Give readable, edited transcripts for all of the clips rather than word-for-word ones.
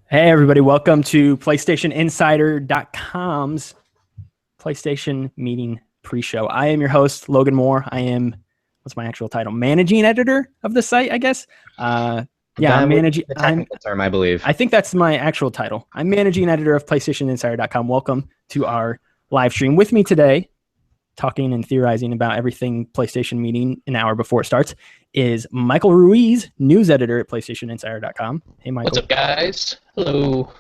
Hey, everybody. Welcome to PlayStationInsider.com's PlayStation meeting pre-show. I am your host, Logan Moore. I am, what's my actual title? Managing editor of the site, I guess. I'm managing. The technical term, I believe. I think that's my actual title. I'm managing editor of PlayStationInsider.com. Welcome to our live stream. With me today, talking and theorizing about everything PlayStation meeting an hour before it starts, is Michael Ruiz, news editor at PlayStationInsider.com. Hey, Michael. What's up, guys? Hello.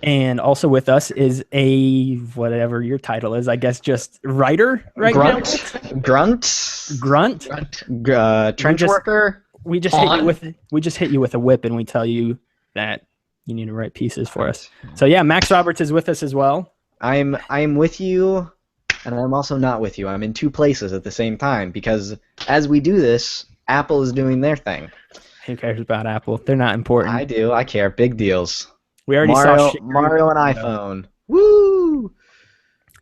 And also with us is a, whatever your title is, I guess just writer right Grunt? now? Grunt? Trench worker? We just hit you with a whip and we tell you that you need to write pieces for us. So yeah, Max Roberts is with us as well. I'm with you, and I'm also not with you. I'm in two places at the same time because as we do this, Apple is doing their thing. Who cares about Apple? They're not important. I do. I care. Big deals. We already saw saw Mario and iPhone. Woo!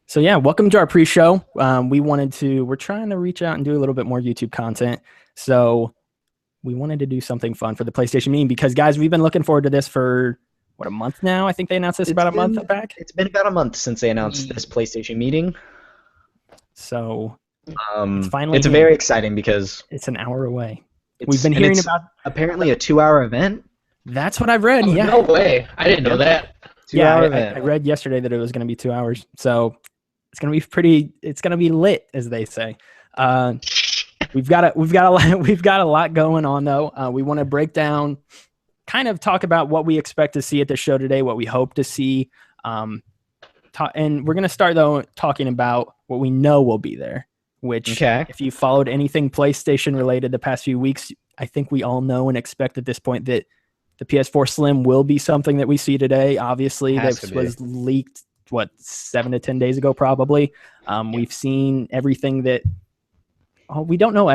So yeah, welcome to our pre-show. We're trying to reach out and do a little bit more YouTube content. So we wanted to do something fun for the PlayStation meeting because, guys, we've been looking forward to this for, a month now? I think they announced this a month back. It's been about a month since they announced this PlayStation meeting. So it's very exciting because it's an hour away. We've been hearing about apparently a 2-hour event. That's what I've read. Yeah. No way. I didn't know that. I read yesterday that it was going to be 2 hours. So it's going to be it's going to be lit, as they say. We've got a lot going on though. We want to break down, kind of talk about what we expect to see at the show today, what we hope to see. And we're going to start though talking about what we know will be there, which if you followed anything PlayStation related the past few weeks, I think we all know and expect at this point that the PS4 Slim will be something that we see today. Obviously, this was leaked, 7 to 10 days ago, probably. We've seen everything that. Oh, we don't know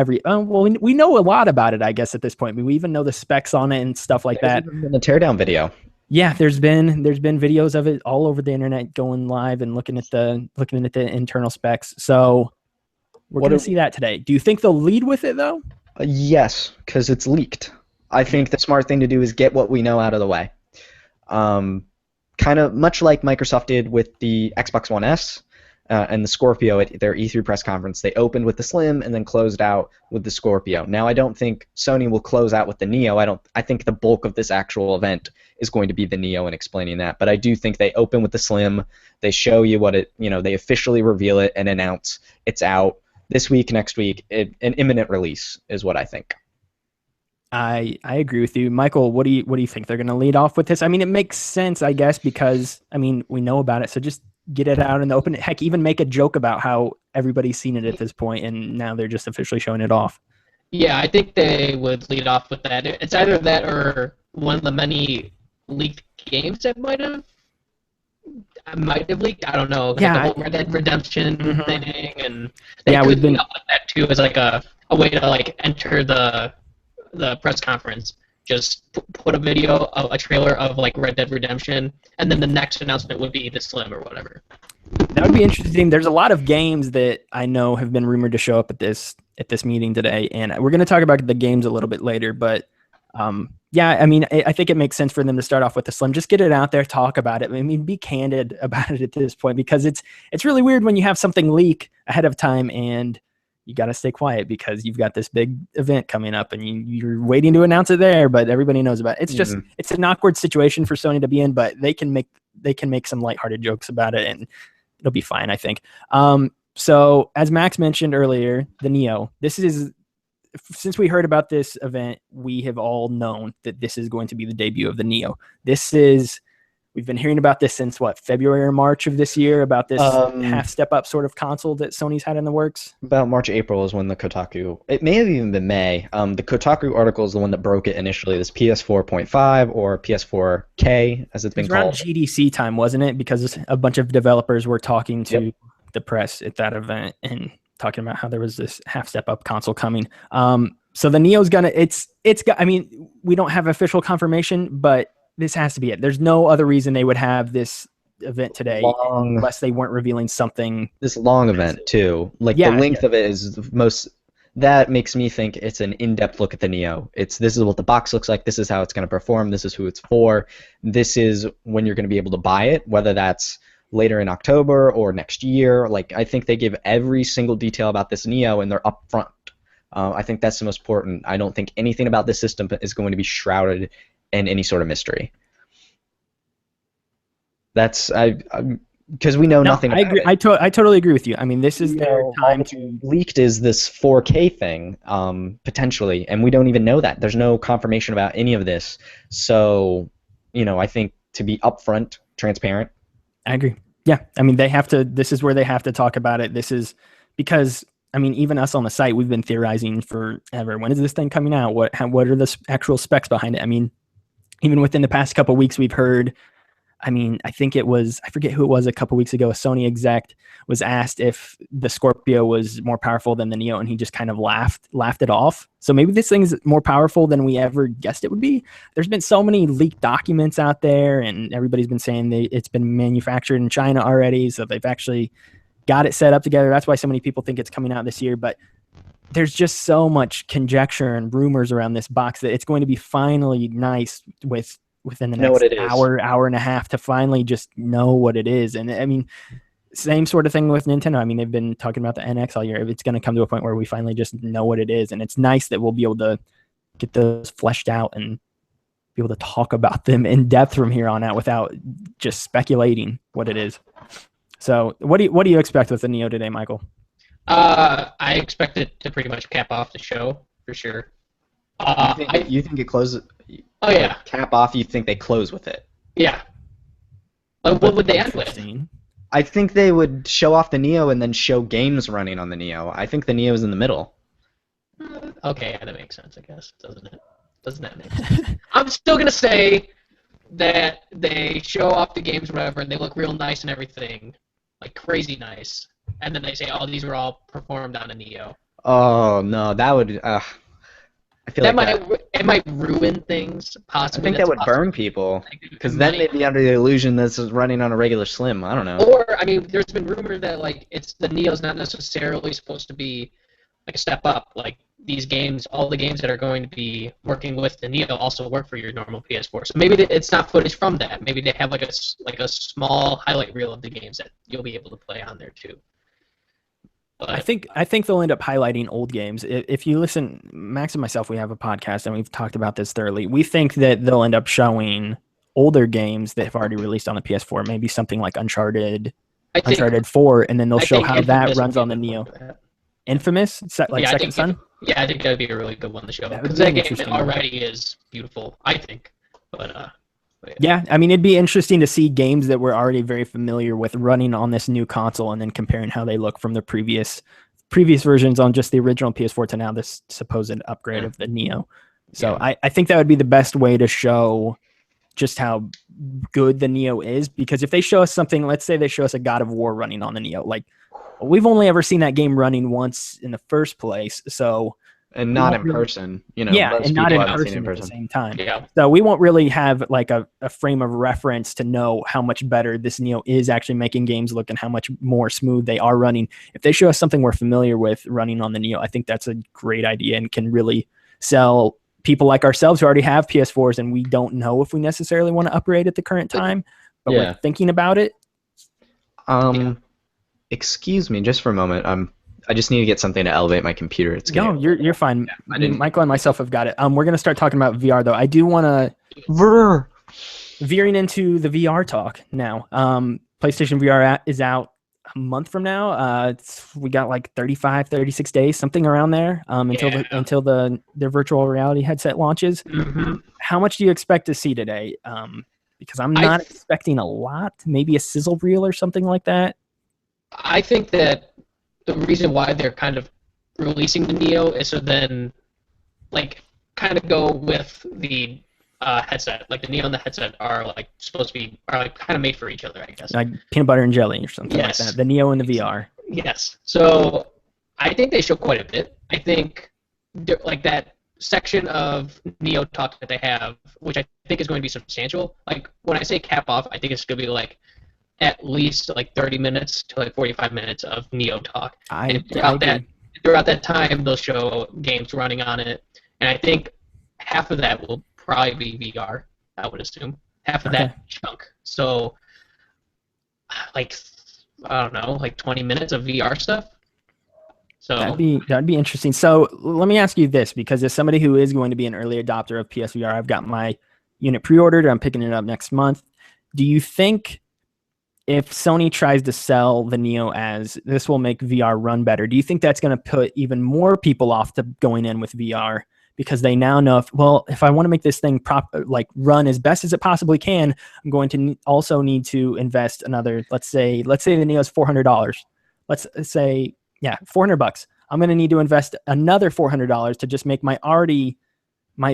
we know a lot about it, I guess, at this point. We even know the specs on it and stuff like that. There's even been a teardown video. Yeah, there's been videos of it all over the internet going live and looking at the internal specs. So we're going to see that today. Do you think they'll lead with it though? Yes, because it's leaked. I think the smart thing to do is get what we know out of the way. Kind of much like Microsoft did with the Xbox One S and the Scorpio at their E3 press conference. They opened with the Slim and then closed out with the Scorpio. Now, I don't think Sony will close out with the Neo. I think the bulk of this actual event is going to be the Neo and explaining that. But I do think they open with the Slim. They show you they officially reveal it and announce it's out this week, next week. An imminent release is what I think. I agree with you, Michael. What do you think they're going to lead off with this? I mean, it makes sense, I guess, because we know about it. So just get it out in the open. Heck, even make a joke about how everybody's seen it at this point, and now they're just officially showing it off. Yeah, I think they would lead off with that. It's either that or one of the many leaked games that might have leaked. I don't know. Yeah, like the whole Red Dead Redemption thing, and we've been with that too as like a way to enter the press conference. Just put a video of a trailer of Red Dead Redemption, and then the next announcement would be the Slim or whatever. That would be interesting. There's a lot of games that I know have been rumored to show up at this meeting today, and we're going to talk about the games a little bit later. But I think it makes sense for them to start off with the Slim. Just get it out there, talk about it. Be candid about it at this point, because it's really weird when you have something leak ahead of time and you got to stay quiet because you've got this big event coming up and you're waiting to announce it there, but everybody knows about it. It's just, it's an awkward situation for Sony to be in, but they can make some lighthearted jokes about it and it'll be fine, I think. So as Max mentioned earlier, the Neo, since we heard about this event, we have all known that this is going to be the debut of the Neo. We've been hearing about this since February or March of this year, about this half step up sort of console that Sony's had in the works. About March, April is when the Kotaku, it may have even been May. The Kotaku article is the one that broke it initially, this PS4.5 or PS4K as it's been called. Around GDC time, wasn't it? Because a bunch of developers were talking to the press at that event and talking about how there was this half step up console coming. So the Neo's we don't have official confirmation, but this has to be it. There's no other reason they would have this event today unless they weren't revealing something. This long event too. The length of it is that makes me think it's an in-depth look at the Neo. This is what the box looks like. This is how it's going to perform. This is who it's for. This is when you're going to be able to buy it, whether that's later in October or next year. Like, I think they give every single detail about this Neo, and they're upfront. I think that's the most important. I don't think anything about this system is going to be shrouded in any sort of mystery. That's because we know nothing about it. I totally agree with you. I mean, this is their time to leaked is this 4K thing, potentially, and we don't even know that. There's no confirmation about any of this. So, I think to be upfront, transparent. I agree. Yeah, I mean, they have to. This is where they have to talk about it. This is because, I mean, even us on the site, we've been theorizing forever. When is this thing coming out? What are the actual specs behind it? I mean, even within the past couple of weeks, we've heard. I mean, I think it was, I forget who it was a couple weeks ago, a Sony exec was asked if the Scorpio was more powerful than the Neo, and he just kind of laughed it off. So maybe this thing's more powerful than we ever guessed it would be. There's been so many leaked documents out there, and everybody's been saying it's been manufactured in China already, so they've actually got it set up together. That's why so many people think it's coming out this year, but there's just so much conjecture and rumors around this box that it's going to be finally nice within the next hour and a half to finally just know what it is. And I mean, same sort of thing with Nintendo. I mean, they've been talking about the NX all year. It's going to come to a point where we finally just know what it is. And it's nice that we'll be able to get those fleshed out and be able to talk about them in depth from here on out without just speculating what it is. So what do you expect with the Neo today, Michael? I expect it to pretty much cap off the show for sure. You think it closes? Oh yeah. Cap off. You think they close with it? Yeah. What would they end with? I think they would show off the Neo and then show games running on the Neo. I think the Neo is in the middle. Okay, yeah, that makes sense, I guess, doesn't it? Doesn't that make sense? I'm still gonna say that they show off the games or whatever, and they look real nice and everything, like crazy nice, and then they say, "Oh, these were all performed on a Neo." Oh no, that would. I feel it might ruin things. Possibly, I think that would burn people because then they'd be under the illusion this is running on a regular Slim. I don't know. Or I mean, there's been rumor that like the Neo's not necessarily supposed to be like a step up. Like these games, all the games that are going to be working with the Neo also work for your normal PS4. So maybe it's not footage from that. Maybe they have like a small highlight reel of the games that you'll be able to play on there too. But I think they'll end up highlighting old games. If you listen, Max and myself, we have a podcast and we've talked about this thoroughly. We think that they'll end up showing older games that have already released on the PS4, maybe something like Uncharted 4, and then they'll show how that runs on the Neo. Infamous, Second Son? Yeah, I think that would be a really good one to show. Because that game already is beautiful, I think. But yeah, I mean, it'd be interesting to see games that we're already very familiar with running on this new console and then comparing how they look from the previous versions on just the original PS4 to now this supposed upgrade of the Neo. So yeah. I think that would be the best way to show just how good the Neo is, because if they show us something, let's say they show us a God of War running on the Neo, like we've only ever seen that game running once in the first place, so and not in person, Yeah, and not in person at the same time. Yeah. So we won't really have like a frame of reference to know how much better this Neo is actually making games look and how much more smooth they are running. If they show us something we're familiar with running on the Neo, I think that's a great idea and can really sell people like ourselves who already have PS4s and we don't know if we necessarily want to upgrade at the current time, but we're thinking about it. Excuse me just for a moment. I just need to get something to elevate my computer. It's no, you're fine. Yeah, Michael and myself have got it. We're gonna start talking about VR though. I do want to veering into the VR talk now. PlayStation VR is out a month from now. We got like 36 days, something around there, until their virtual reality headset launches. Mm-hmm. How much do you expect to see today? Because I'm not expecting a lot. Maybe a sizzle reel or something like that. I think that the reason why they're kind of releasing the Neo is so then, like, kind of go with the headset. Like the Neo and the headset are like supposed to be kind of made for each other, I guess. Like peanut butter and jelly or something like that. The Neo and the VR. Yes. So I think they show quite a bit. I think like that section of Neo talk that they have, which I think is going to be substantial. Like when I say cap off, I think it's going to be like at least like 30 minutes to like 45 minutes of Neo talk. I agree. throughout that time, they'll show games running on it, and I think half of that will probably be VR. I would assume half of Okay. that chunk. So, like, I don't know, like 20 minutes of VR stuff. So That'd be interesting. So let me ask you this, because as somebody who is going to be an early adopter of PSVR, I've got my unit pre-ordered. I'm picking it up next month. Do you think if Sony tries to sell the Neo as this will make VR run better, do you think that's going to put even more people off to going in with VR because they now know if I want to make this thing run as best as it possibly can, I'm going to also need to invest another, let's say the Neo is $400. Let's say, yeah, $400. I'm going to need to invest another $400 to just make my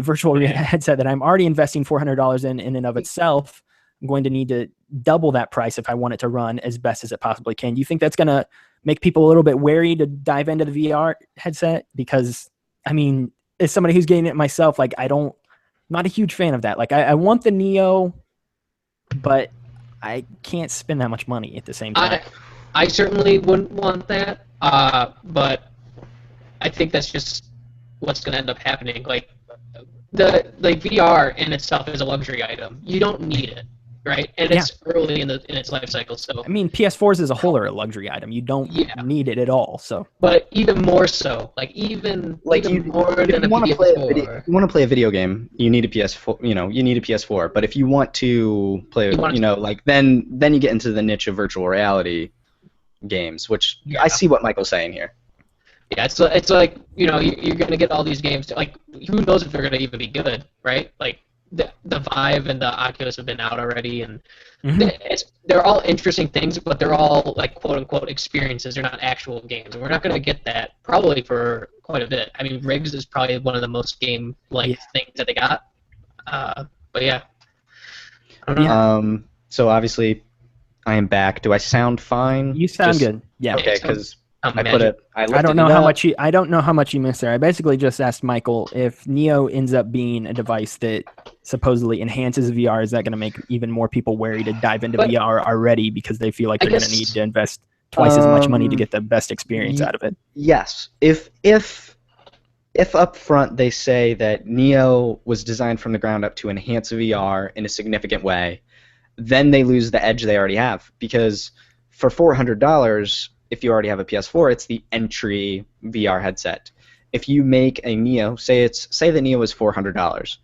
virtual headset that I'm already investing $400 in and of itself. I'm going to need to double that price if I want it to run as best as it possibly can. Do you think that's going to make people a little bit wary to dive into the VR headset? Because, I mean, as somebody who's getting it myself, like I'm not a huge fan of that. Like I want the Neo, but I can't spend that much money at the same time. I certainly wouldn't want that, but I think that's just what's going to end up happening. Like the VR in itself is a luxury item. You don't need it, right? And it's early in its life cycle. So I mean, PS4s as a whole are a luxury item. You don't need it at all. So, but even more so, even more than a PS4. If you want to play a video game, you need a PS4. You need a PS4. But if you want to play, then you get into the niche of virtual reality games, which I see what Michael's saying here. Yeah, it's like you're gonna get all these games. Like, who knows if they're gonna even be good, right? Like the Vive and the Oculus have been out already, and they're all interesting things, but they're all like quote unquote experiences. They're not actual games, and we're not gonna get that probably for quite a bit. I mean, Riggs is probably one of the most game things that they got. But yeah, I don't know. So obviously, I am back. Do I sound fine? You sound good. Yeah. Okay, because I don't know how much you missed there. I basically just asked Michael if Neo ends up being a device that supposedly enhances VR. Is that going to make even more people wary to dive into VR already because they feel like they're going to need to invest twice as much money to get the best experience out of it? Yes. If up front they say that Neo was designed from the ground up to enhance VR in a significant way, then they lose the edge they already have, because for $400, if you already have a PS4, it's the entry VR headset. If you make a Neo, say the Neo is $400,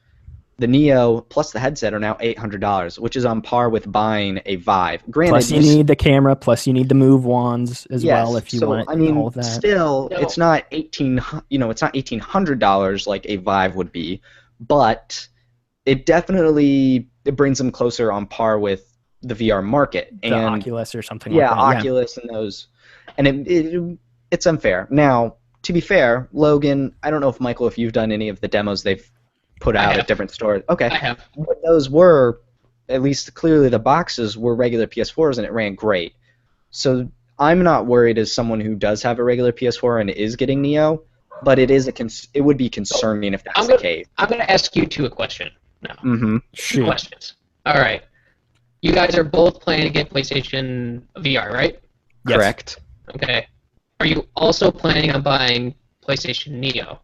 the Neo plus the headset are now $800, which is on par with buying a Vive. Granted, plus you need the camera, plus you need the Move wands as well if you want all of that. Still, it's not $1,800 like a Vive would be, but it definitely brings them closer on par with the VR market. The Oculus or something like that. Oculus and those. And it's unfair. Now, to be fair, Logan, I don't know if you've done any of the demos they've put out at different stores. Okay. I have. But those were, at least clearly the boxes were regular PS4s and it ran great. So I'm not worried as someone who does have a regular PS4 and is getting Neo, but it would be concerning if that's the case. I'm going to ask you two a question now. Mm-hmm. Two questions. All right. You guys are both planning to get PlayStation VR, right? Yes. Correct. Okay. Are you also planning on buying PlayStation Neo?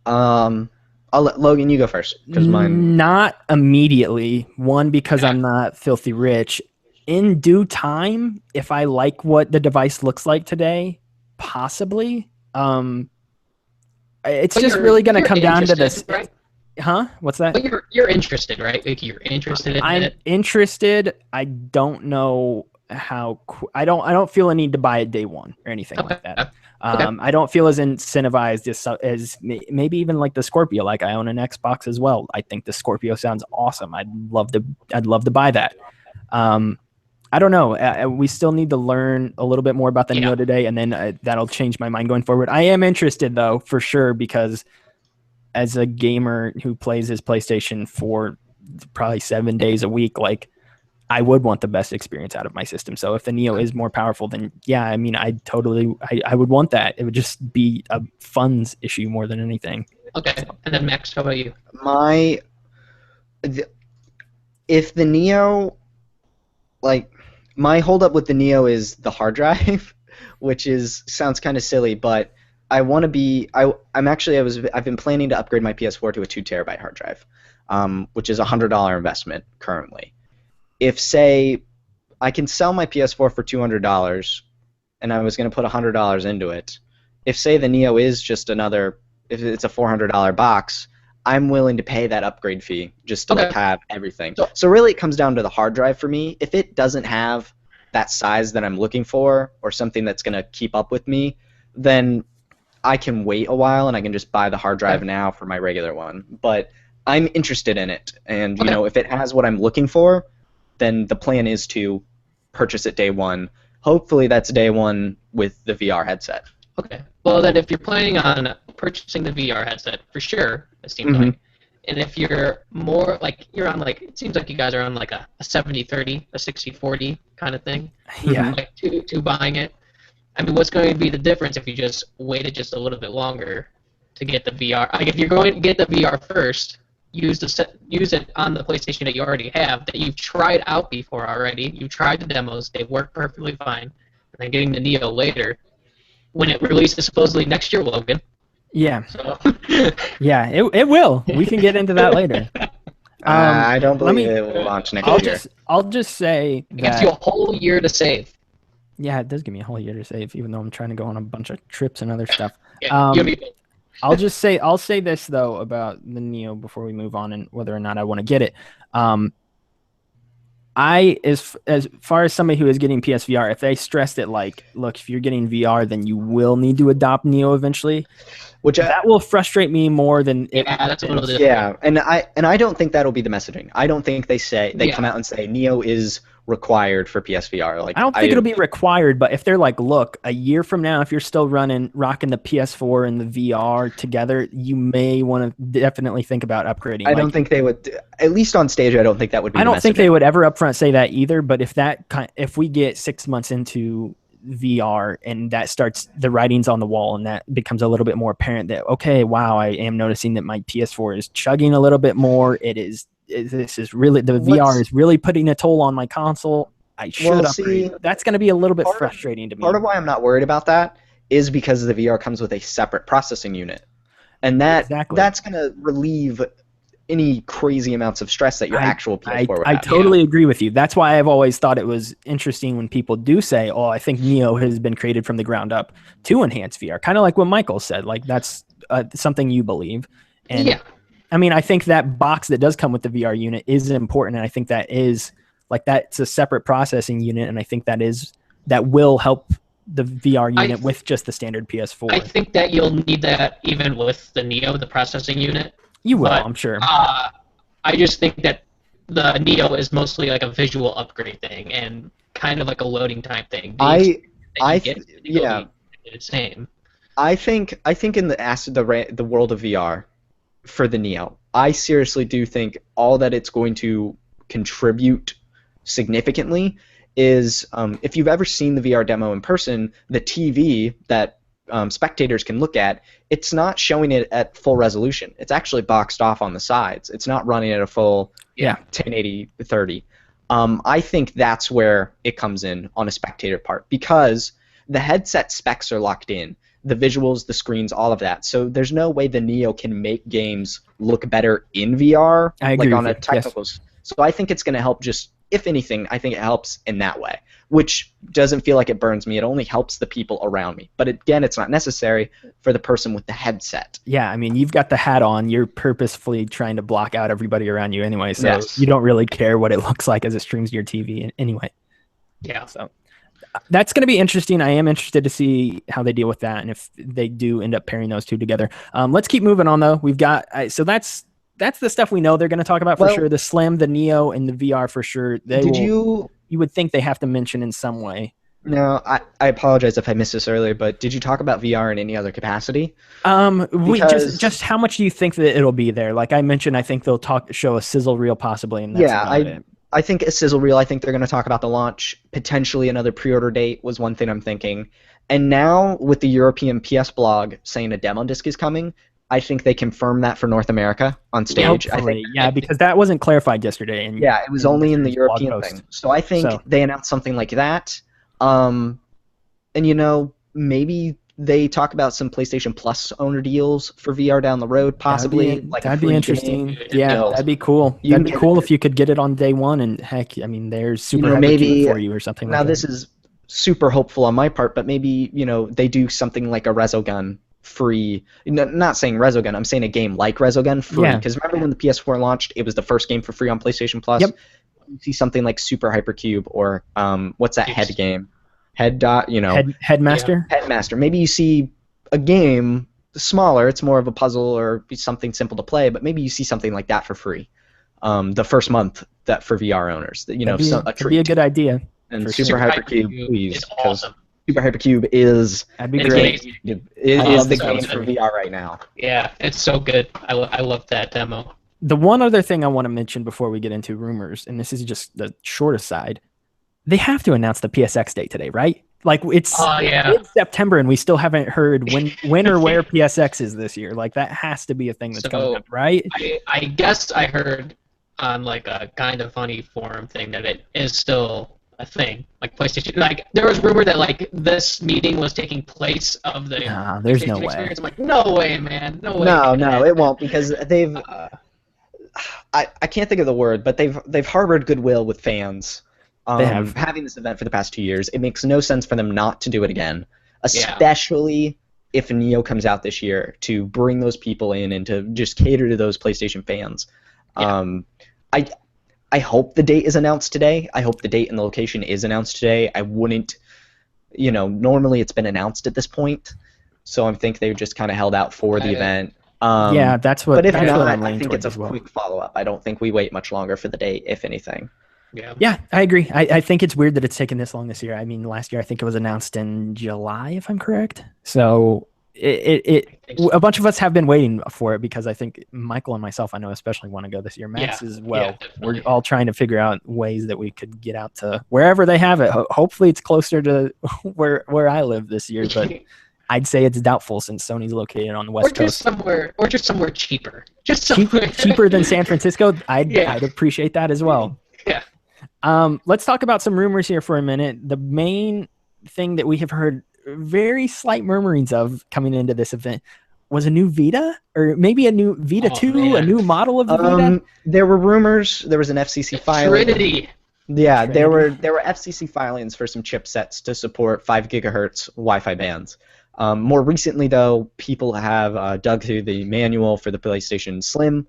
I'll let Logan, you go first, because mine. Not immediately. One, because I'm not filthy rich. In due time, if I like what the device looks like today, possibly. It's just really going to come down to this. Right? Huh? What's that? But you're interested, right? Like, you're interested in it. I'm interested. I don't know how. I don't feel a need to buy it day one or anything like that. I don't feel as incentivized as maybe even like the Scorpio. Like, I own an Xbox as well. I think the Scorpio sounds awesome. I'd love to buy that. I don't know. We still need to learn a little bit more about the Neo today, and then that'll change my mind going forward. I am interested though, for sure, because as a gamer who plays his PlayStation for probably 7 days a week, like, I would want the best experience out of my system. So if the Neo is more powerful, then I mean, I would want that. It would just be a funds issue more than anything. Okay. And then Max, how about you? If the Neo, like, my holdup with the Neo is the hard drive. which sounds kind of silly, but I want to be. I've been planning to upgrade my PS4 to a 2 terabyte hard drive, which is a $100 investment currently. If say I can sell my PS4 for $200, and I was going to put $100 into it. If say the Neo is just if it's a $400 box, I'm willing to pay that upgrade fee just to like have everything. So really, it comes down to the hard drive for me. If it doesn't have that size that I'm looking for, or something that's going to keep up with me, then I can wait a while and I can just buy the hard drive now for my regular one. But I'm interested in it, and you know, if it has what I'm looking for, then the plan is to purchase it day one. Hopefully that's day one with the VR headset. Okay. Well, then if you're planning on purchasing the VR headset, for sure, it seems like, and if you're more like, you're on like, it seems like you guys are on like a 70-30, a 60-40 kind of thing. Yeah. Like to buying it. I mean, what's going to be the difference if you just waited just a little bit longer to get the VR? Like, if you're going to get the VR first, use it on the PlayStation that you already have, that you've tried out before already. You've tried the demos; they work perfectly fine. And then getting the Neo later, when it releases supposedly next year, Logan. Yeah. So. Yeah, it will. We can get into that later. I don't believe it will launch next year. I'll just say it gives you a whole year to save. Yeah, it does give me a whole year to save, even though I'm trying to go on a bunch of trips and other stuff. Yeah, I'll say this though about the Neo before we move on and whether or not I want to get it. As far as somebody who is getting PSVR, if they stressed it like, look, if you're getting VR, then you will need to adopt Neo eventually. That will frustrate me more than that's a little different. Yeah, and I don't think that'll be the messaging. I don't think they come out and say Neo is required for PSVR. Like, I don't think it'll be required, but if they're like, look, a year from now, if you're still rocking the PS4 and the VR together, you may want to definitely think about upgrading. I don't think they would, at least on stage. I don't think that would be. I don't think they would ever upfront say that either. But if we get 6 months into VR and that starts, the writing's on the wall, and that becomes a little bit more apparent that, okay, wow, I am noticing that my PS4 is chugging a little bit more. This is really, the VR is really putting a toll on my console. I should upgrade. That's going to be a little bit frustrating to me. Part of why I'm not worried about that is because the VR comes with a separate processing unit, and that's going to relieve any crazy amounts of stress that your actual PS4 would have. I totally agree with you. That's why I've always thought it was interesting when people do say, oh, I think Neo has been created from the ground up to enhance VR. Kind of like what Michael said. Like, that's something you believe. And I mean, I think that box that does come with the VR unit is important. And I think that is like, that's a separate processing unit. And I think that will help the VR unit with just the standard PS4. I think that you'll need that even with the Neo, the processing unit. You will, I'm sure. I just think that the Neo is mostly like a visual upgrade thing and kind of like a loading time thing. The same. I think in the world of VR for the Neo, I seriously do think all that it's going to contribute significantly is, if you've ever seen the VR demo in person, the TV that spectators can look at, it's not showing it at full resolution. It's actually boxed off on the sides. It's not running at a full 1080-30. I think that's where it comes in on a spectator part, because the headset specs are locked in. The visuals, the screens, all of that. So there's no way the Neo can make games look better in VR, like on a technical. Yes. So I think it's going to help just, if anything, I think it helps in that way, which doesn't feel like it burns me. It only helps the people around me. But again, it's not necessary for the person with the headset. Yeah, I mean, you've got the hat on. You're purposefully trying to block out everybody around you anyway, so you don't really care what it looks like as it streams to your TV anyway. Yeah. So that's going to be interesting. I am interested to see how they deal with that, and if they do end up pairing those two together. Let's keep moving on, though. We've got so that's the stuff we know they're going to talk about for sure. The Slim, the Neo, and the VR for sure. You would think they have to mention in some way. No, I apologize if I missed this earlier, but did you talk about VR in any other capacity? We just how much do you think that it'll be there? Like I mentioned, I think they'll show a sizzle reel possibly, and that's about it. I think a sizzle reel. I think they're going to talk about the launch, potentially another pre-order date was one thing I'm thinking. And now with the European PS blog saying a demo disc is coming, I think they confirmed that for North America on stage. Hopefully, because that wasn't clarified yesterday. And it was only in the European thing. So I think they announced something like that. And and maybe they talk about some PlayStation Plus owner deals for VR down the road, possibly like a that'd be free interesting. game. Yeah, that'd be cool. You That'd can be get cool it. if you could get it on day one, and heck, I mean, there's Super Hypercube maybe for you or something now like that. this is super hopeful on my part, but maybe they do something like a Resogun free. Not saying Resogun, I'm saying a game like Resogun free. Yeah. Because remember when the PS4 launched, it was the first game for free on PlayStation Plus. Yep. You see something like Super Hypercube or what's that head game? Head dot, Headmaster. Headmaster. Maybe you see a game smaller, it's more of a puzzle or something simple to play, but maybe you see something like that for free. The first month that for VR owners, a That'd treat. be a good idea. And for Super sure. Hypercube, please, is because awesome. Super Hypercube is That'd be It's great. amazing. it I is love the that game was for free. VR right now. Yeah, it's so good. I love that demo. The one other thing I want to mention before we get into rumors, and this is just the shortest side, they have to announce the PSX date today, right? Like it's Oh yeah. mid-September and we still haven't heard when or where PSX is this year. Like that has to be a thing that's coming up, right? I guess I heard on like a kind of funny forum thing that it is still a thing. Like PlayStation, like there was rumor that like this meeting was taking place of the Nah, there's no PlayStation way. experience. I'm like, no way, man, no way. No, it won't because they've. I can't think of the word, but they've harbored goodwill with fans. They have. Having this event for the past 2 years. It makes no sense for them not to do it again, especially if Neo comes out this year, to bring those people in and to just cater to those PlayStation fans. Yeah. I hope the date is announced today. I hope the date and the location is announced today. I wouldn't, normally it's been announced at this point, so I think they just kind of held out for the event. Yeah, that's what. But if that's not, what I'm I leaning think towards it's a as well. quick follow-up. I don't think we wait much longer for the date, if anything. Yeah. Yeah, I agree. I think it's weird that it's taken this long this year. I mean, last year I think it was announced in July, if I'm correct. So a bunch of us have been waiting for it because I think Michael and myself, I know especially want to go this year. Max as well. definitely. We're all trying to figure out ways that we could get out to wherever they have it. Hopefully it's closer to where I live this year, but I'd say it's doubtful since Sony's located on the West Coast. Or just somewhere cheaper. Just somewhere Cheaper than San Francisco. I'd appreciate that as well. Yeah. Let's talk about some rumors here for a minute. The main thing that we have heard very slight murmurings of coming into this event was a new Vita, or maybe a new Vita 2, man. a new model of the Vita. There were rumors. There was an FCC filing. Trinity. Yeah, there Trinity. were FCC filings for some chipsets to support 5 gigahertz Wi-Fi bands. More recently, though, people have dug through the manual for the PlayStation Slim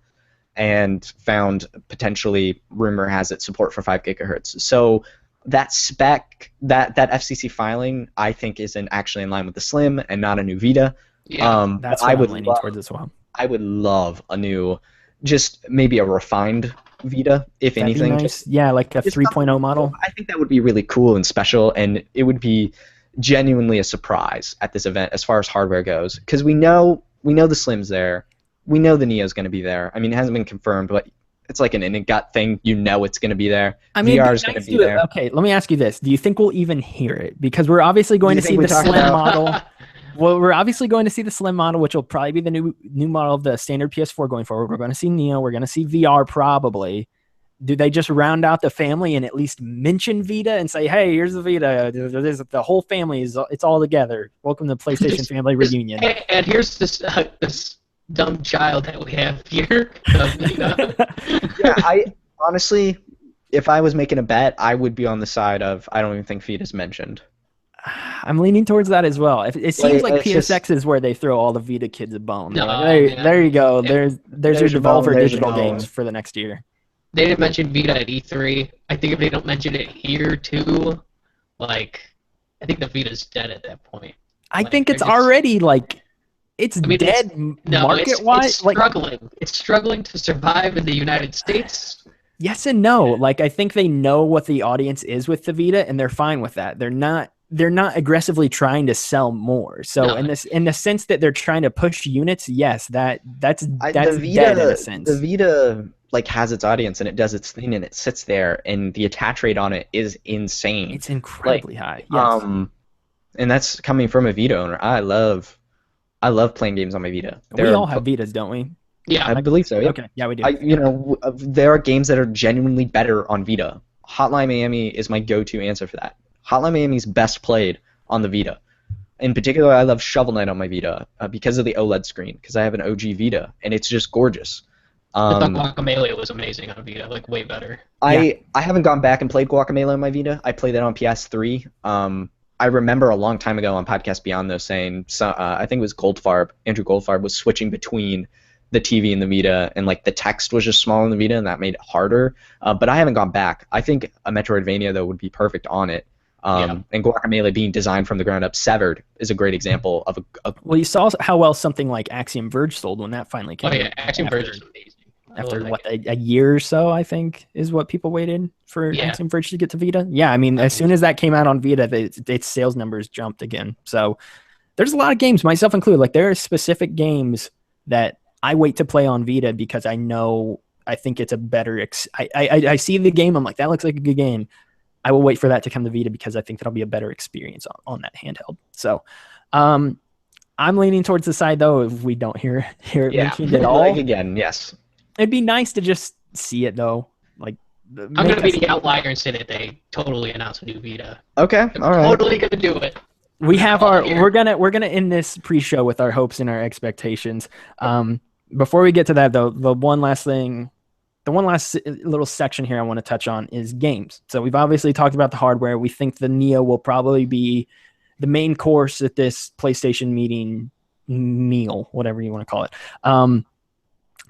and found potentially, rumor has it, support for 5 gigahertz. So that spec, that FCC filing, I think is actually in line with the Slim and not a new Vita. Yeah. That's but what I'm leaning towards as well. I would love a new, just maybe a refined Vita, if That'd be anything. nice. Yeah, like a Just 3.0 model. I think that would be really cool and special, and it would be genuinely a surprise at this event as far as hardware goes, because we know the Slim's there, we know the Neo's going to be there. I mean, it hasn't been confirmed, but it's like an in gut thing. It's going to be there. I mean, VR is going to be there. Okay, let me ask you this: do you think we'll even hear it? Because we're obviously going Do to you see think the we talk Slim about- model. Well, we're obviously going to see the Slim model, which will probably be the new model of the standard PS4 going forward. We're going to see Neo. We're going to see VR probably. Do they just round out the family and at least mention Vita and say, "Hey, here's the Vita. The whole family it's all together. Welcome to PlayStation family reunion." And here's this dumb child that we have here. Yeah, I honestly, if I was making a bet, I would be on the side of I don't even think Vita's mentioned. I'm leaning towards that as well. It seems like it's just- PSX is where they throw all the Vita kids a bone. They're No, like, man. there you go. Yeah. There's your your bone, Devolver there's your digital bone. games for the next year. They didn't mention Vita at E3. I think if they don't mention it here too, like, I think the Vita's dead at that point. I Like, think it's they're just- already like it's I mean, dead No, market wise. it's Like struggling. It's struggling to survive in the United States. yes and no. Like I think they know what the audience is with the Vita, and they're fine with that. They're not aggressively trying to sell more. So No. in the sense that they're trying to push units, yes, that's The dead in a sense. The Vita has its audience and it does its thing and it sits there and the attach rate on it is insane. It's incredibly high. Yes. And that's coming from a Vita owner. I love playing games on my Vita. We all have Vitas, don't we? Yeah, I believe so. Yeah. Okay. Yeah, we do. There are games that are genuinely better on Vita. Hotline Miami is my go-to answer for that. Hotline Miami's best played on the Vita. In particular, I love Shovel Knight on my Vita because of the OLED screen, because I have an OG Vita, and it's just gorgeous. I thought Guacamelee was amazing on Vita, like way better. I haven't gone back and played Guacamelee on my Vita. I played it on PS3. I remember a long time ago on Podcast Beyond, though, saying, I think it was Goldfarb, Andrew Goldfarb, was switching between the TV and the Vita, and like the text was just small in the Vita, and that made it harder. But I haven't gone back. I think a Metroidvania, though, would be perfect on it. And Guacamelee being designed from the ground up, Severed is a great example of a. Well, you saw how well something like Axiom Verge sold when that finally came. Oh yeah, Axiom Verge is amazing. After a year or so, I think is what people waited for Axiom Verge to get to Vita. Yeah, I mean, as soon as that came out on Vita, its sales numbers jumped again. So there's a lot of games, myself included. Like there are specific games that I wait to play on Vita because I think it's a better. I see the game, I'm like, that looks like a good game. I will wait for that to come to Vita because I think that'll be a better experience on that handheld. So I'm leaning towards the side, though, if we don't hear it mentioned at all. Again, yes. It'd be nice to just see it, though. Like, I'm going to be the outlier and say that they totally announced a new Vita. Okay, all right. Totally going to do it. We have we're gonna end this pre-show with our hopes and our expectations. Before we get to that, though, the one last little section here I want to touch on is games. So we've obviously talked about the hardware. We think the Neo will probably be the main course at this PlayStation meal, whatever you want to call it.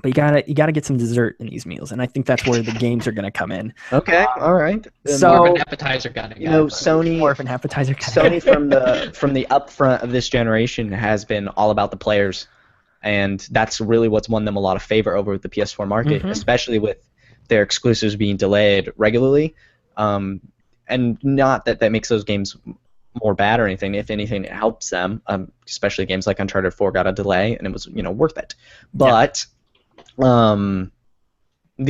But you gotta get some dessert in these meals, and I think that's where the games are gonna come in. Okay, all right. So more of an appetizer kind of guy. Sony more of an appetizer. Sony from the upfront of this generation has been all about the players, and that's really what's won them a lot of favor over the PS4 market, especially with their exclusives being delayed regularly. And not that makes those games more bad or anything. If anything, it helps them. Especially games like Uncharted 4 got a delay, and it was worth it. But the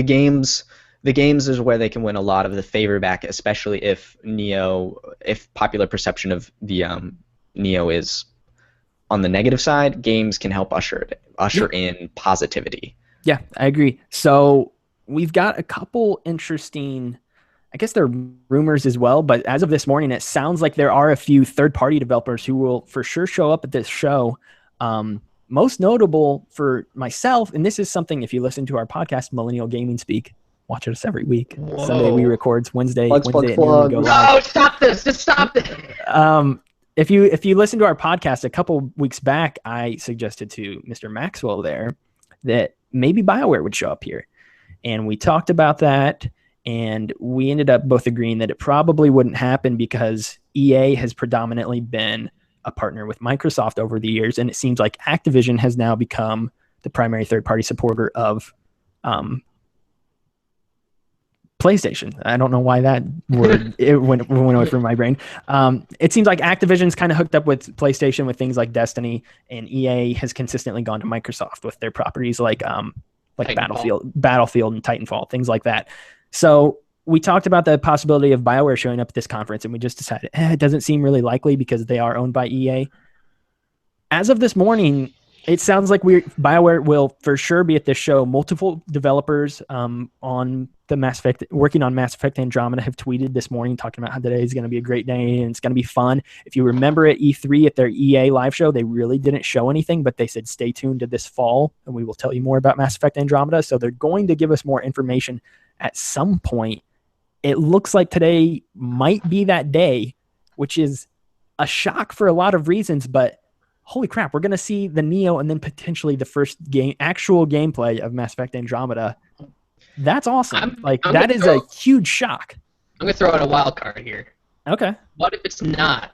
games is where they can win a lot of the favor back, especially if popular perception of the Neo is on the negative side. Games can help usher in positivity. Yeah, I agree. So we've got a couple interesting, I guess they're rumors as well, but as of this morning, it sounds like there are a few third-party developers who will for sure show up at this show. Most notable for myself, and this is something, if you listen to our podcast, Millennial Gaming Speak, watch us every week. Whoa. Sunday we record, Wednesday at noon we go live. No, stop this! Just stop this! If you listen to our podcast a couple weeks back, I suggested to Mr. Maxwell there that maybe BioWare would show up here. And we talked about that, and we ended up both agreeing that it probably wouldn't happen because EA has predominantly been a partner with Microsoft over the years, and it seems like Activision has now become the primary third-party supporter of PlayStation. I don't know why that word it went away from my brain. It seems like Activision's kind of hooked up with PlayStation with things like Destiny, and EA has consistently gone to Microsoft with their properties like Battlefield and Titanfall, things like that. So we talked about the possibility of BioWare showing up at this conference, and we just decided it doesn't seem really likely because they are owned by EA. As of this morning, it sounds like BioWare will for sure be at this show. Multiple developers on the Mass Effect, working on Mass Effect Andromeda, have tweeted this morning talking about how today is going to be a great day and it's going to be fun. If you remember at E3 at their EA live show, they really didn't show anything, but they said stay tuned to this fall and we will tell you more about Mass Effect Andromeda. So they're going to give us more information at some point. It looks like today might be that day, which is a shock for a lot of reasons, but holy crap, we're going to see the Neo and then potentially the first actual gameplay of Mass Effect Andromeda. That's awesome. That is a huge shock. I'm going to throw out a wild card here. Okay. What if it's not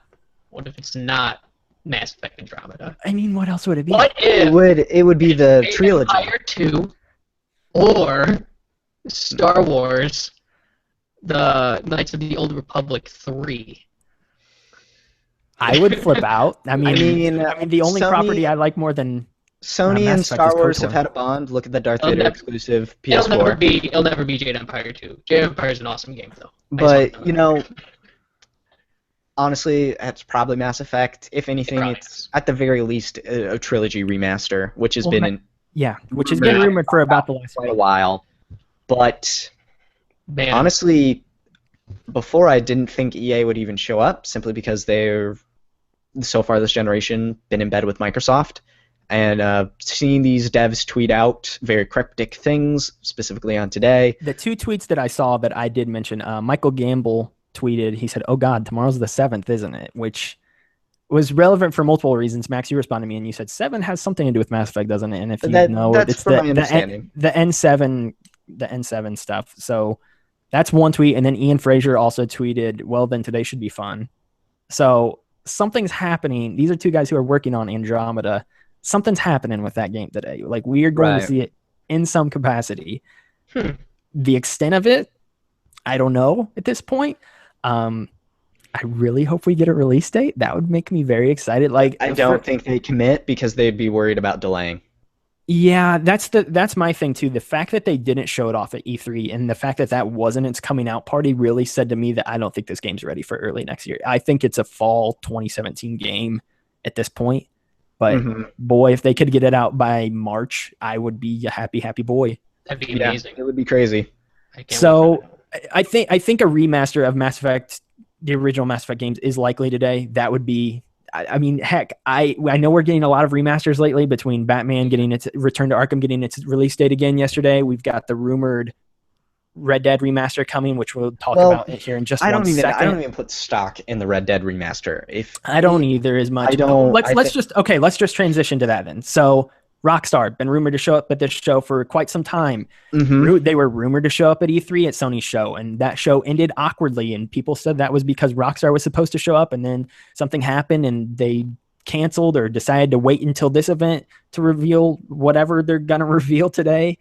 Mass Effect Andromeda? I mean, what else would it be? What if it would be the trilogy. Empire 2 or Star Wars the Knights of the Old Republic 3. I would flip out. I mean, the only property I like more than Sony and Star Wars have had a bond. Look at the Darth Vader exclusive PS4. It'll never be Jade Empire 2. Jade Empire is an awesome game, though. But honestly, it's probably Mass Effect. If anything, it's at the very least a trilogy remaster, which has been rumored for about the last quite a while. But honestly, before I didn't think EA would even show up, simply because they're so far this generation been in bed with Microsoft. And seeing these devs tweet out very cryptic things, specifically on today. The two tweets that I saw that I did mention, Michael Gamble tweeted, he said, "Oh God, tomorrow's the 7th, isn't it?" Which was relevant for multiple reasons. Max, you responded to me and you said 7 has something to do with Mass Effect, doesn't it? And if you know, that's it's from my understanding. the N7 stuff. So that's one tweet. And then Ian Fraser also tweeted, "Well, then today should be fun." So something's happening. These are two guys who are working on Andromeda. Something's happening with that game today. Like, we are going to see it in some capacity. The extent of it, I don't know at this point. I really hope we get a release date. That would make me very excited. Like, I don't think they commit because they'd be worried about delaying. Yeah, that's my thing too. The fact that they didn't show it off at E3 and the fact that that wasn't its coming out party really said to me that I don't think this game's ready for early next year. I think it's a fall 2017 game at this point. But boy, if they could get it out by March, I would be a happy boy. That'd be amazing. It would be crazy. So I think a remaster of Mass Effect, the original Mass Effect games, is likely today. That would be, I mean, heck, I know we're getting a lot of remasters lately between Batman getting its Return to Arkham getting its release date again yesterday. We've got the rumored Red Dead remaster coming, which we'll talk about here in just one second. I don't even put stock in the Red Dead remaster. I don't either as much. Let's just transition to that then. So Rockstar been rumored to show up at this show for quite some time. They were rumored to show up at E3 at Sony's show, and that show ended awkwardly. And people said that was because Rockstar was supposed to show up, and then something happened, and they canceled or decided to wait until this event to reveal whatever they're gonna reveal today.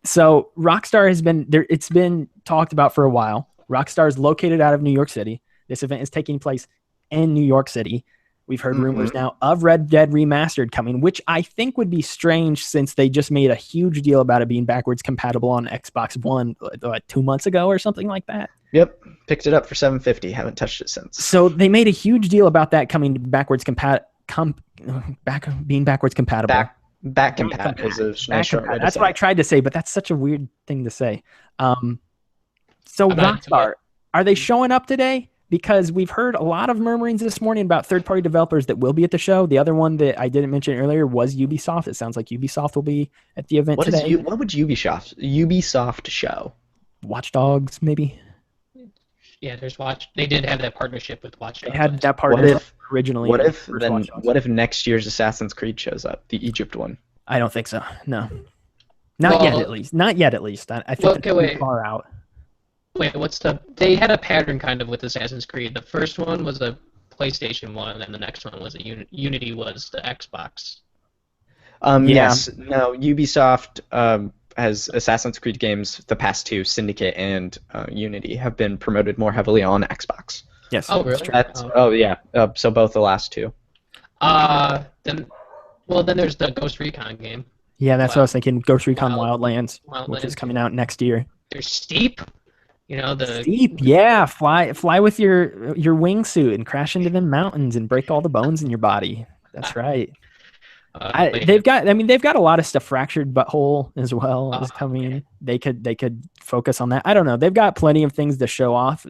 So Rockstar has been there. It's been talked about for a while. Rockstar is located out of New York City. This event is taking place in New York City. We've heard rumors now of Red Dead Remastered coming, which I think would be strange since they just made a huge deal about it being backwards compatible on Xbox One 2 months ago or something like that. Yep, picked it up for $750. Haven't touched it since. So they made a huge deal about that coming backwards compatible. Back compat is a nice short way to That's say what I tried to say, but that's such a weird thing to say. So Rockstar, are they showing up today? Because we've heard a lot of murmurings this morning about third-party developers that will be at the show. The other one that I didn't mention earlier was Ubisoft. It sounds like Ubisoft will be at the event today. What would Ubisoft show? Watch Dogs, maybe? Yeah, they did have that partnership with Watch Dogs. They had that partnership originally. What if next year's Assassin's Creed shows up, the Egypt one? I don't think so. No. Not yet, at least. I think it's too far out. Wait, they had a pattern kind of with Assassin's Creed. The first one was a PlayStation one, and then the next one was a Unity was the Xbox. Yes. No, Ubisoft has Assassin's Creed games, the past two, Syndicate and Unity, have been promoted more heavily on Xbox. Yes. Oh, really? So both the last two. Then there's the Ghost Recon game. Yeah, that's what I was thinking. Ghost Recon Wildlands, which is coming out next year. There's Steep. Steep, yeah. Fly with your wingsuit and crash into the mountains and break all the bones in your body. That's right. They've got a lot of stuff. Fractured Butthole as well is coming. They could focus on that. I don't know. They've got plenty of things to show off.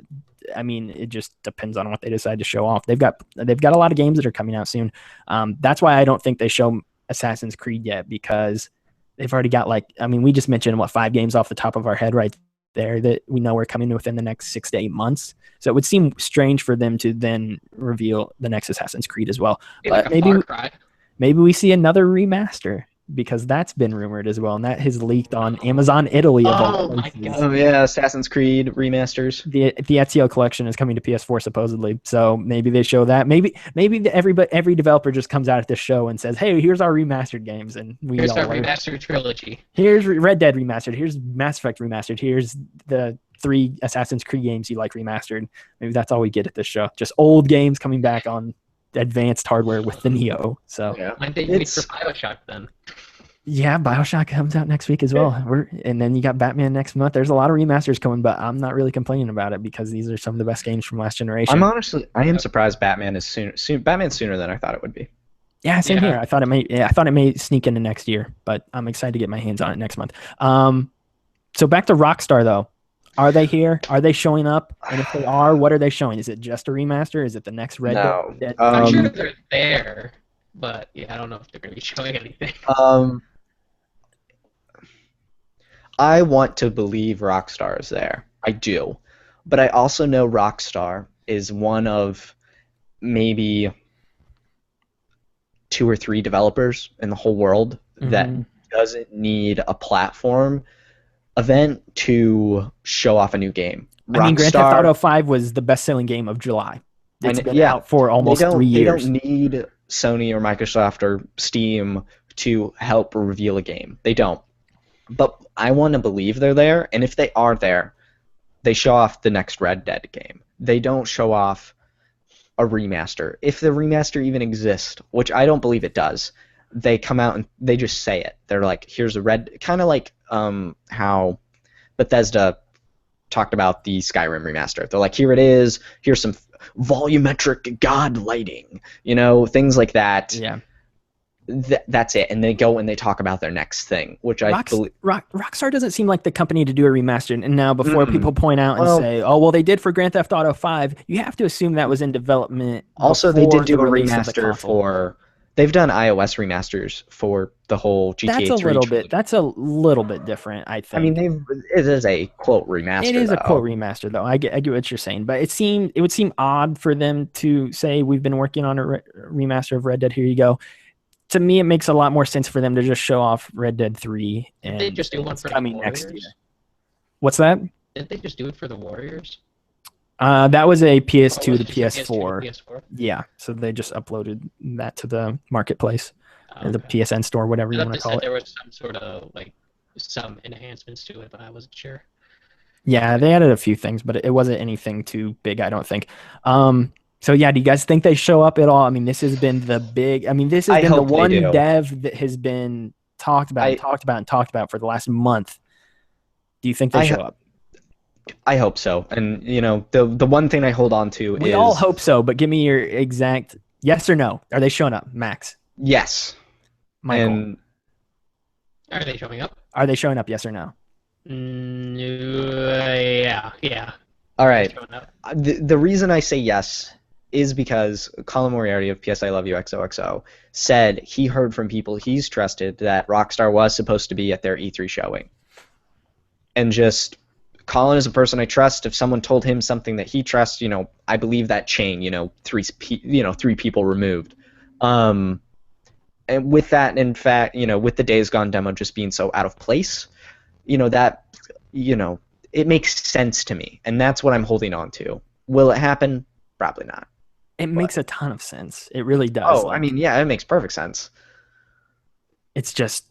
I mean, it just depends on what they decide to show off. They've got a lot of games that are coming out soon. That's why I don't think they show Assassin's Creed yet, because they've already got we just mentioned 5 games off the top of our head right there that we know are coming within the next 6 to 8 months. So it would seem strange for them to then reveal the next Assassin's Creed as well. But maybe we see another remaster, because that's been rumored as well, and that has leaked on Amazon Italy. Assassin's Creed remasters. The Ezio collection is coming to PS4 supposedly, so maybe they show that. Maybe every developer just comes out at this show and says, "Hey, here's our remastered games," and here's our remastered trilogy. Here's Red Dead remastered. Here's Mass Effect remastered. Here's the 3 Assassin's Creed games you like remastered. Maybe that's all we get at this show. Just old games coming back on advanced hardware with the Neo. So might they wait for BioShock then? Yeah, BioShock comes out next week as well. And then you got Batman next month. There's a lot of remasters coming, but I'm not really complaining about it because these are some of the best games from last generation. I am surprised Batman is Batman's sooner than I thought it would be. Yeah, same here. I thought it may sneak into next year, but I'm excited to get my hands on it next month. So back to Rockstar though. Are they here? Are they showing up? And if they are, what are they showing? Is it just a remaster? Is it the next Red No. Dead? I'm sure 3? they're there, but yeah, I don't know if they're going to be showing anything. Um, I want to believe Rockstar is there. I do. But I also know Rockstar is one of maybe 2 or 3 developers in the whole world that Mhm. doesn't need a platform event to show off a new game. I mean, Grand Theft Rockstar, Auto 5 was the best-selling game of July. It's and been yeah, out for almost 3 they years. don't need Sony or Microsoft or Steam to help reveal a game. They don't. But I want to believe they're there, and if they are there, they show off the next Red Dead game. They don't show off a remaster. If the remaster even exists, which I don't believe it does, they come out and they just say it. They're like, here's a kind of like how Bethesda talked about the Skyrim remaster. They're like, here it is. Here's some volumetric god lighting, things like that. Yeah. That's it. And they go and they talk about their next thing, which I believe. Rockstar doesn't seem like the company to do a remaster. And now, before Mm. people point out and Well- say, "Oh, well, they did for Grand Theft Auto 5," you have to assume that was in development. Also, they before did do the a release of the remaster console. for. They've done iOS remasters for the whole GTA That's a 3 little trilogy. bit. That's a little bit different, I think. I mean, it is a quote remaster. It is a though. quote remaster, though. I get what you're saying, but it would seem odd for them to say we've been working on a remaster of Red Dead. Here you go. To me, it makes a lot more sense for them to just show off Red Dead 3 and Did they just do one it's for the coming next year. Warriors? What's that? Didn't they just do it for the Warriors? That was a Or PS2 was to it just a PS4. PS4? Yeah, so they just uploaded that to the marketplace or the Okay. PSN store, whatever I you thought want they to call said it. there was some sort of some enhancements to it, but I wasn't sure. Yeah, they added a few things, but it wasn't anything too big, I don't think. So yeah, do you guys think they show up at all? I mean, this has been the big. I mean, this has I been the hope they one do. dev that has been talked about, and talked about, and talked about for the last month. Do you think they show up? I hope so. And the one thing I hold on to We is all hope so, but give me your exact yes or no. Are they showing up, Max? yes. Michael, And Are they showing up? are they showing up? Yes or no? Yeah. all right. Showing up. The reason I say yes is because Colin Moriarty of PS I Love You XOXO said he heard from people he's trusted that Rockstar was supposed to be at their E3 showing. And just Colin is a person I trust. If someone told him something that he trusts, I believe that chain, three people removed. And with that, in fact, with the Days Gone demo just being so out of place, that, it makes sense to me. And that's what I'm holding on to. Will it happen? Probably not. It makes a ton of sense. It really does. Oh, I mean, yeah, it makes perfect sense. It's just,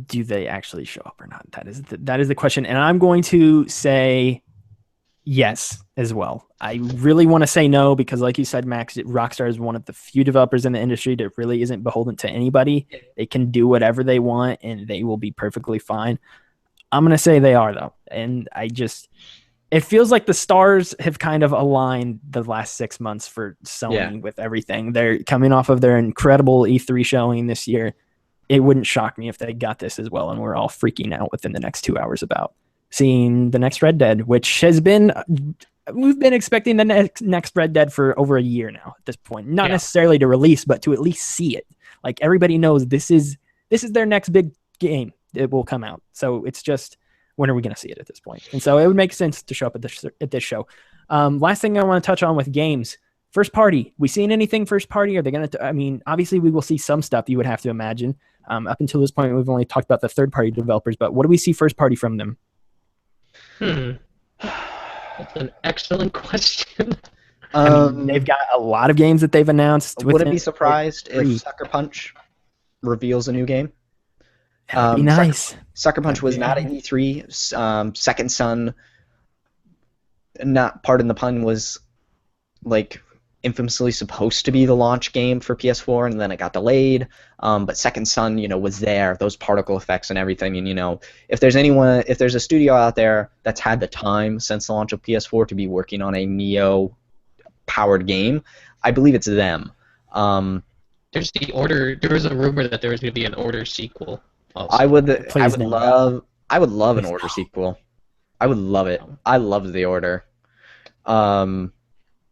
do they actually show up or not? That is the question. And I'm going to say yes as well. I really want to say no because, like you said, Max, Rockstar is one of the few developers in the industry that really isn't beholden to anybody. They can do whatever they want and they will be perfectly fine. I'm going to say they are, though. And it feels like the stars have kind of aligned the last 6 months for Sony with everything. They're coming off of their incredible E3 showing this year. It wouldn't shock me if they got this as well, and we're all freaking out within the next 2 hours about seeing the next Red Dead, which has been we've been expecting the next Red Dead for over a year now at this point. Not necessarily to release, but to at least see it. Like everybody knows this is their next big game. It will come out. So it's just, when are we going to see it at this point? And so it would make sense to show up at this show. Last thing I want to touch on with games. First party. We seen anything first party? Are they going to? I mean, obviously we will see some stuff. You would have to imagine. Up until this point, we've only talked about the third party developers. But what do we see first party from them? That's an excellent question. I mean, they've got a lot of games that they've announced. Wouldn't be surprised if Sucker Punch reveals a new game. That'd be nice. Sucker Punch was not an E3. Second Son, not pardon the pun, was infamously supposed to be the launch game for PS4, and then it got delayed. But Second Son, was there, those particle effects and everything. And if there's a studio out there that's had the time since the launch of PS4 to be working on a Neo-powered game, I believe it's them. There's there was a rumor that there was going to be an Order sequel. Also. I would love an Order sequel. I would love it. I loved the Order. I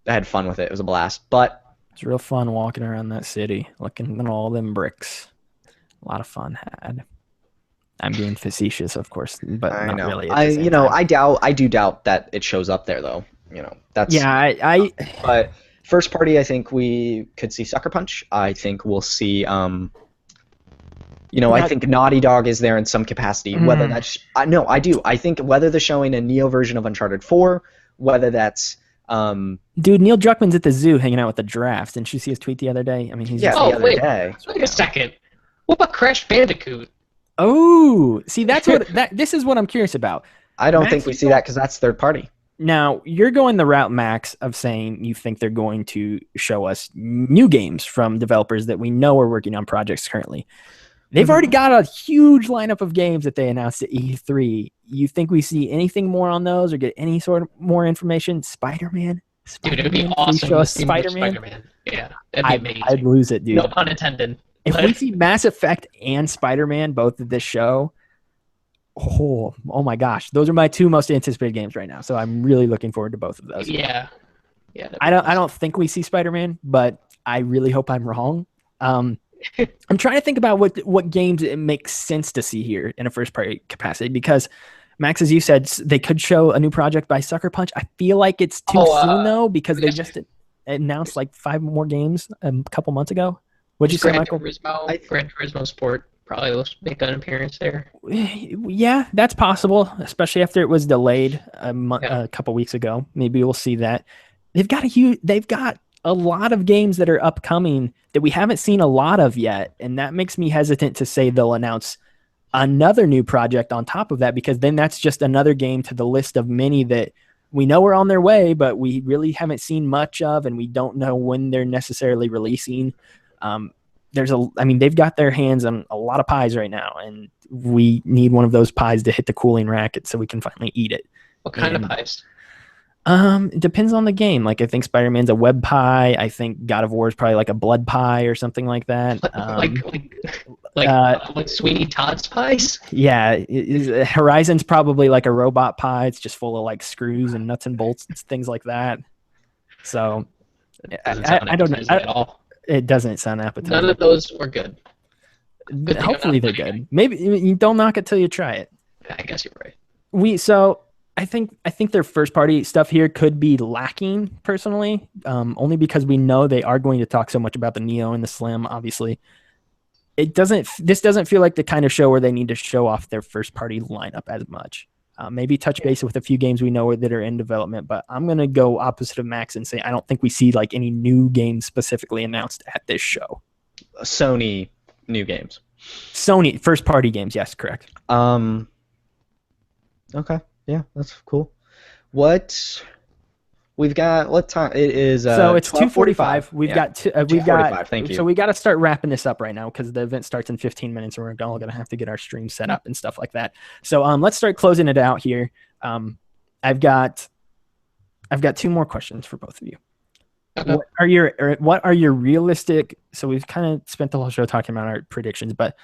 had fun with it. It was a blast. But It's real fun walking around that city, looking at all them bricks. A lot of fun had. I'm being facetious, of course, but I not know. really at the same You know, time. I do doubt that it shows up there though. You know, that's. Yeah, But first party, I think we could see Sucker Punch. I think we'll see. You know, I Now- think Naughty Dog is there in some capacity. Whether Mm. that's no, I do. I think whether they're showing a Neo version of Uncharted 4, whether that's Dude, Neil Druckmann's at the zoo hanging out with the giraffes. Didn't you see his tweet the other day? I mean, he's yeah, just Oh, the other wait. day. Wait a second. What about Crash Bandicoot? Oh, see, that's what this is what I'm curious about. I don't Max, think we you see don't- that because that's third party. Now, you're going the route, Max, of saying you think they're going to show us new games from developers that we know are working on projects currently. They've already got a huge lineup of games that they announced at E3. You think we see anything more on those or get any sort of more information? Spider-Man? Dude, it'd be Can we awesome show to us see more Spider-Man? Spider-Man. Yeah, that'd be amazing. I'd lose it, dude. No pun intended. If we see Mass Effect and Spider-Man both at this show, oh my gosh, those are my two most anticipated games right now. So I'm really looking forward to both of those. Yeah. Yeah. I don't think we see Spider-Man, but I really hope I'm wrong. I'm trying to think about what games it makes sense to see here in a first party capacity because Max, as you said, they could show a new project by Sucker Punch. I feel like it's too soon though because they just announced like 5 more games a couple months ago. What'd you say, Michael? Gran Turismo Sport probably will make an appearance there. Yeah, that's possible, especially after it was delayed a couple weeks ago. Maybe we'll see that. They've got a lot of games that are upcoming that we haven't seen a lot of yet, and that makes me hesitant to say they'll announce another new project on top of that because then that's just another game to the list of many that we know are on their way, but we really haven't seen much of, and we don't know when they're necessarily releasing. They've got their hands on a lot of pies right now, and we need one of those pies to hit the cooling racket so we can finally eat it. What kind of pies? It depends on the game. Like I think Spider-Man's a web pie. I think God of War is probably like a blood pie or something like that. Like Sweeney Todd's pies? Yeah, Horizon's probably like a robot pie. It's just full of like screws and nuts and bolts and things like that. So I don't know at all. It doesn't sound appetizing. None of those were good. Hopefully they're good. Maybe you don't knock it till you try it. I guess you're right. I think their first party stuff here could be lacking personally, only because we know they are going to talk so much about the Neo and the Slim. Obviously, this doesn't feel like the kind of show where they need to show off their first party lineup as much. Maybe touch base with a few games we know that are in development, but I'm gonna go opposite of Max and say I don't think we see like any new games specifically announced at this show. Sony new games. Sony first party games, yes, correct. Okay. Yeah, that's cool. What time? It is. So it's 2:45. We've got 2:45. Thank you. So we got to start wrapping this up right now because the event starts in 15 minutes, and we're all gonna have to get our stream set up and stuff like that. So let's start closing it out here. I've got 2 more questions for both of you. Okay. What are your realistic? So we've kind of spent the whole show talking about our predictions, but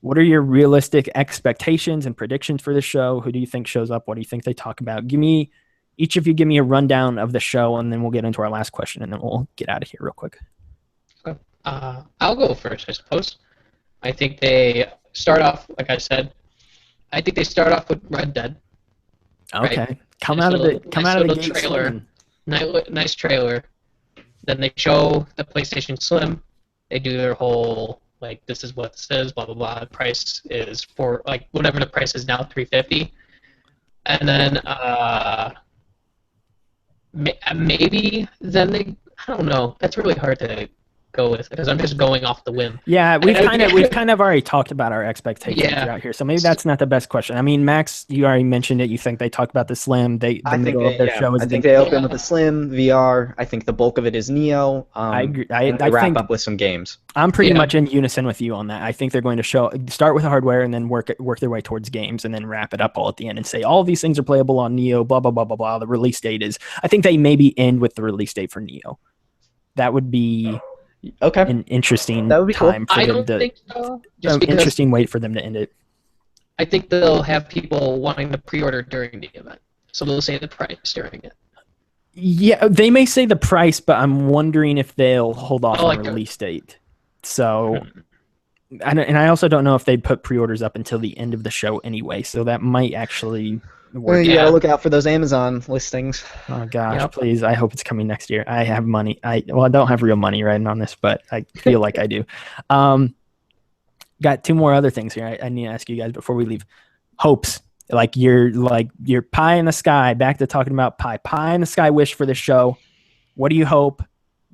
what are your realistic expectations and predictions for the show? Who do you think shows up? What do you think they talk about? Each of you give me a rundown of the show, and then we'll get into our last question, and then we'll get out of here real quick. Okay. I'll go first, I suppose. I think they start off, like I said, with Red Dead. Okay, right? come out of the gate trailer. swinging. Nice trailer. Then they show the PlayStation Slim. They do their whole like this is what this is, blah blah blah. The price is for like whatever the price is now, $350. And then maybe then they I don't know. That's really hard to go with because I'm just going off the whim. Yeah, we've kind of already talked about our expectations throughout here, so maybe that's not the best question. I mean, Max, you already mentioned it. You think they talk about the Slim? The middle of their show is. I think they open with the Slim VR. I think the bulk of it is Neo. I agree. I wrap up with some games. I'm pretty much in unison with you on that. I think they're going to start with hardware and then work their way towards games and then wrap it up all at the end and say all of these things are playable on Neo. Blah blah blah blah blah. The release date is. I think they maybe end with the release date for Neo. That would be. Okay. An interesting that would be time cool. for I them don't to. think so. Interesting way for them to end it. I think they'll have people wanting to pre-order during the event, so they'll say the price during it. Yeah, they may say the price, but I'm wondering if they'll hold off on release date. So, and I also don't know if they put pre-orders up until the end of the show anyway. So that might actually work. You gotta look out for those Amazon listings. Oh gosh, please! I hope it's coming next year. I have money. I don't have real money right on this, but I feel like I do. Got two more other things here. I need to ask you guys before we leave. Hopes. Like your pie in the sky, back to talking about pie in the sky wish for this show. What do you hope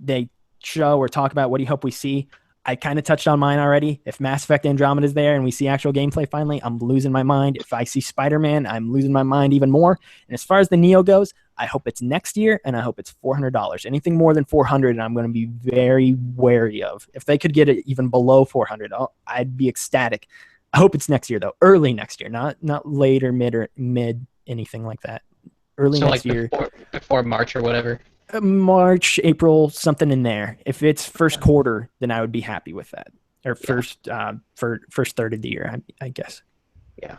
they show or talk about? What do you hope we see? I kind of touched on mine already. If Mass Effect Andromeda is there and we see actual gameplay finally, I'm losing my mind. If I see Spider-Man, I'm losing my mind even more. And as far as the Neo goes, I hope it's next year and I hope it's $400. Anything more than $400, I'm going to be very wary of. If they could get it even below $400, I'd be ecstatic. I hope it's next year though, early next year, not later, mid, anything like that. Early next year, before March or whatever. March, April, something in there. If it's first quarter, then I would be happy with that, or first third of the year, I guess. Yeah.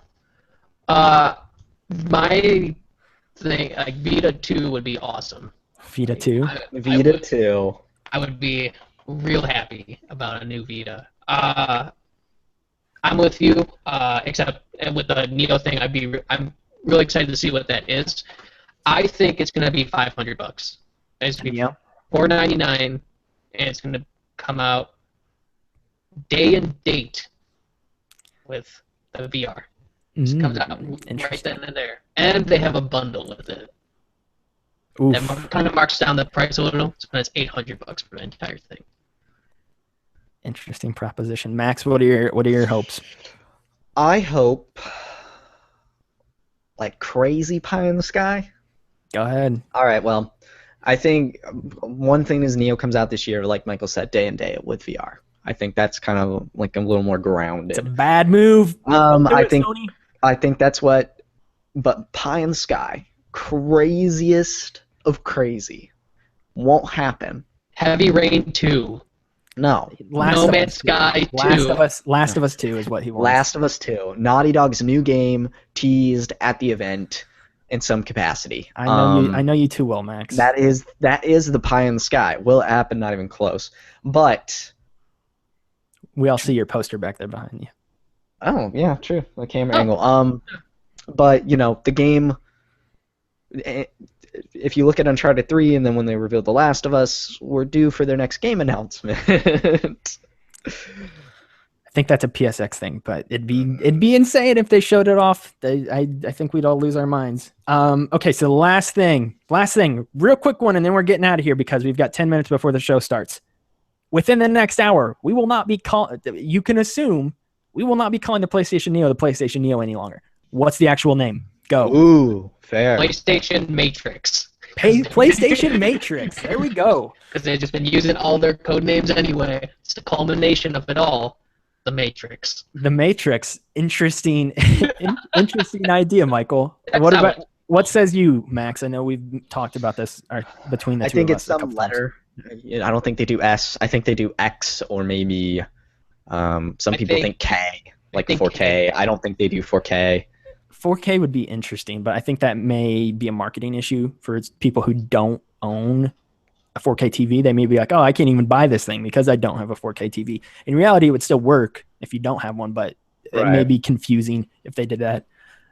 My thing, like Vita 2 would be awesome. Vita 2. Vita 2. I would be real happy about a new Vita. I'm with you, except with the Neo thing, I'm really excited to see what that is. I think it's gonna be $500. It's gonna be $499, and it's gonna come out day and date with the VR. It comes out right then and there, and they have a bundle with it. Oof. That kind of marks down the price a little, so it's $800 for the entire thing. Interesting proposition. Max, what are your hopes? I hope like crazy pie in the sky. Go ahead. All right, well, I think one thing is Neo comes out this year, like Michael said, day and day with VR. I think that's kind of like a little more grounded. It's a bad move. I think that's what, but pie in the sky, craziest of crazy, won't happen. Heavy Rain 2. No. No Man's Sky 2. Last of Us 2 is what he wants. Last of Us 2. Naughty Dog's new game teased at the event in some capacity. I know you too well, Max. That is the pie in the sky. Will it happen? Not even close. But we all see your poster back there behind you. Oh, yeah, true. The camera angle. But, the game, if you look at Uncharted 3 and then when they revealed The Last of Us, we're due for their next game announcement. I think that's a PSX thing, but it'd be insane if they showed it off. I think we'd all lose our minds. Okay, so last thing, real quick one, and then we're getting out of here because we've got 10 minutes before the show starts. Within the next hour, we will not be you can assume we will not be calling the PlayStation Neo any longer. What's the actual name? Go. Ooh, fair. PlayStation Matrix. PlayStation Matrix. There we go. Because they've just been using all their code names anyway. It's the culmination of it all. The Matrix. The Matrix. Interesting. Interesting idea, Michael. What says you, Max? I know we've talked about this between the two of us. I think it's some letter. I don't think they do S. I think they do X or maybe some people think K, like 4K. I don't think they do 4K. 4K would be interesting, but I think that may be a marketing issue for people who don't own a 4K TV. They may be like, oh, I can't even buy this thing because I don't have a 4K TV. In reality, it would still work if you don't have one, but it may be confusing if they did that.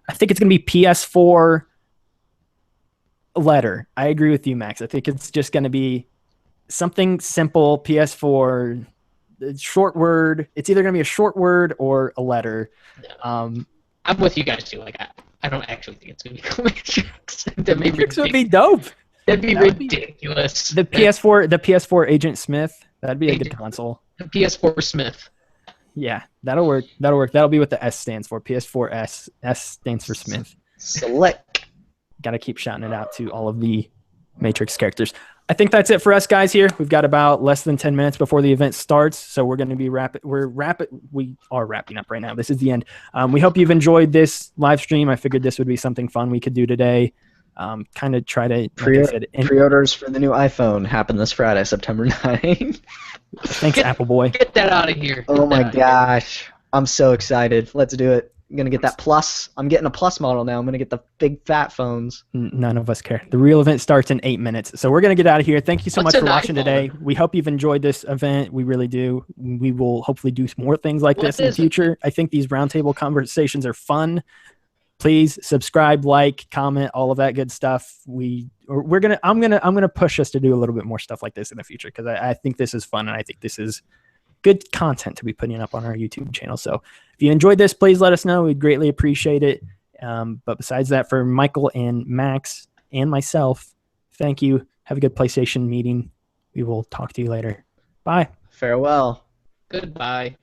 I think it's going to be PS4 letter. I agree with you, Max. I think it's just going to be something simple, PS4, short word. It's either going to be a short word or a letter. I'm with you guys too. Like, I don't actually think it's going to be Matrix. Matrix would be dope. That'd be ridiculous. The PS4 Agent Smith. That'd be a good console. The PS4 Smith. Yeah, that'll work. That'll be what the S stands for. PS4 S. S stands for Smith. Select. Got to keep shouting it out to all of the Matrix characters. I think that's it for us guys here. We've got about less than 10 minutes before the event starts, so we're going to be we are wrapping up right now. This is the end. We hope you've enjoyed this live stream. I figured this would be something fun we could do today. Kind of try to pre-orders for the new iPhone happen this Friday, September 9th. Thanks, Apple Boy. Get that out of here. Oh my gosh. I'm so excited. Let's do it. gonna get that plus. I'm getting a plus model now. I'm gonna get the big fat phones. None of us care. The real event starts in 8 minutes. So we're going to get out of here. Thank you so What's much for an watching iPhone? today. We hope you've enjoyed this event. We really do. We will hopefully do more things like What this in the is it? future. I think these roundtable conversations are fun. Please subscribe, like, comment, all of that good stuff. I'm gonna push us to do a little bit more stuff like this in the future because I think this is fun and I think this is good content to be putting up on our YouTube channel. So if you enjoyed this, please let us know. We'd greatly appreciate it. But besides that, for Michael and Max and myself, thank you. Have a good PlayStation meeting. We will talk to you later. Bye. Farewell. Goodbye.